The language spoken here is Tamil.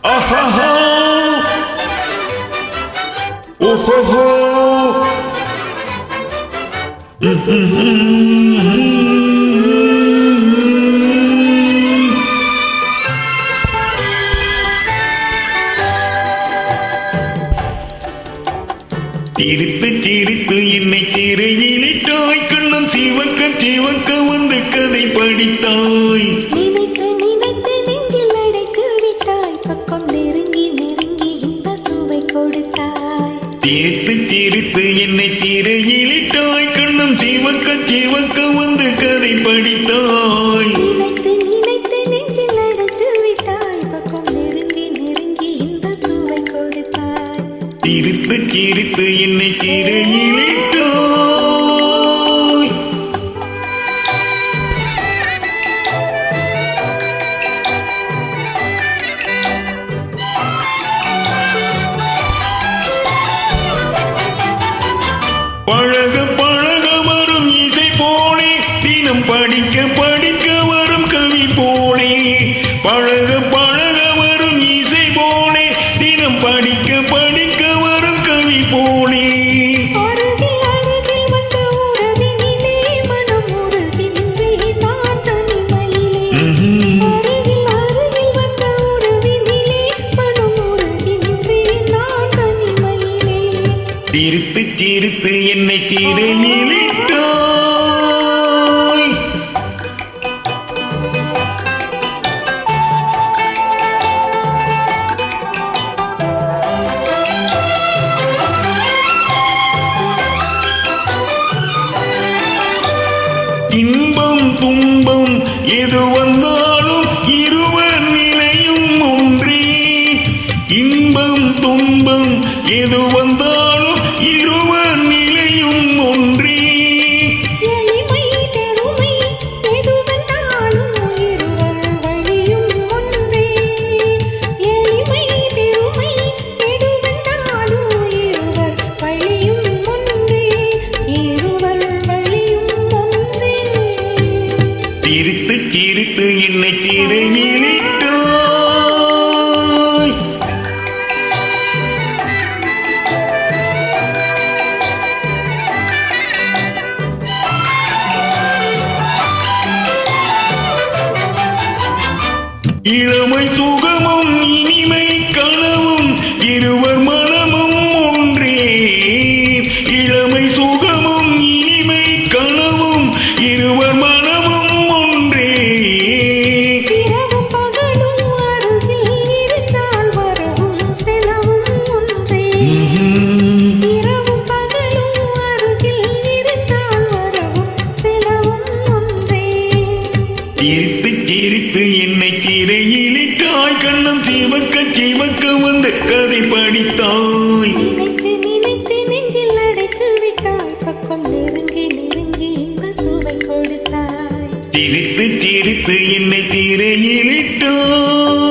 ஆஹா ஓஹோ சிரித்து சிரித்து என்னை திரையிலிட்டாய் கண்ணம் சிவக்க சிவக்க வந்து கதை படித்தாய் நினைத்து நினைத்து நெஞ்சில் அடைத்து விட்டாய் பக்கம் நெருங்கி நெருங்கி இந்த சுவை கொடுத்தாய் சிரித்து சிரித்து என்னை திரையிலிட்டாய் கண்ணம் சிவக்க சிவக்க வந்து கதை படித்தாய் நினைத்து நினைத்து நெஞ்சில் அடைத்து விட்டாய் பக்கம் நெருங்கி நெருங்கி இந்த சுவை கொடுத்தாய் சிரித்து சிரித்து என்னை திரையிலிட்டாய் பழக பழக வரும் இசை போலே தினம் படிக்க படிக்க வரும் கவி போலே பழக பழக வரும் இசை போலே தினம் படிக்க படிக்க வரும் கவி போலே அருகில் அருகில் வந்த உறவினிலே மனம் உருகி நின்றே நான் தனிமையிலே அருகில் அருகில் வந்த உறவினிலே மனம் உருகி நின்றே நான் தனிமையிலே சிரித்து சிரித்து என்னை திரையிலிட்டாய் இன்பம் துன்பம் எது வந்தாலும் இருவர் நிலையும் ஒன்றே இன்பம் துன்பம் எது வந்தாலும் இருவர் நிலையும் ஒன்றே எளிமை பெருமை எது வந்தாலும் இருவர் வழியும் ஒன்றே எளிமை பெருமை எது வந்தாலும் இருவர் வழியும் ஒன்றே இருவர் வழியும் ஒன்றே சிரித்து சிரித்து என்னை திரையிலிட்டாய் இளமை சுகமும் இனிமை கனவும் இருவர் மனமும் ஒன்றே இளமை சுகமும் இனிமை கனவும் இருவர் மனமும் ஒன்றே இரவும் பகலும் அருகில் இருந்தால் வரவும் செலவும் ஒன்றே இரவும் பகலும் அருகில் இருந்தால் வரவும் செலவும் ஒன்றே சிரித்து சிரித்து என்னை திரையிலிட்டாய் கண்ணம் சிவக்க சிவக்க வந்து கதை படித்தாய் நினைத்து நினைத்து நெஞ்சில் அடைத்து விட்டாய் பக்கம் நெருங்கி நெருங்கி இந்த சுவை கொடுத்தாய் சிரித்து சிரித்து என்னை திரையிலிட்டாய்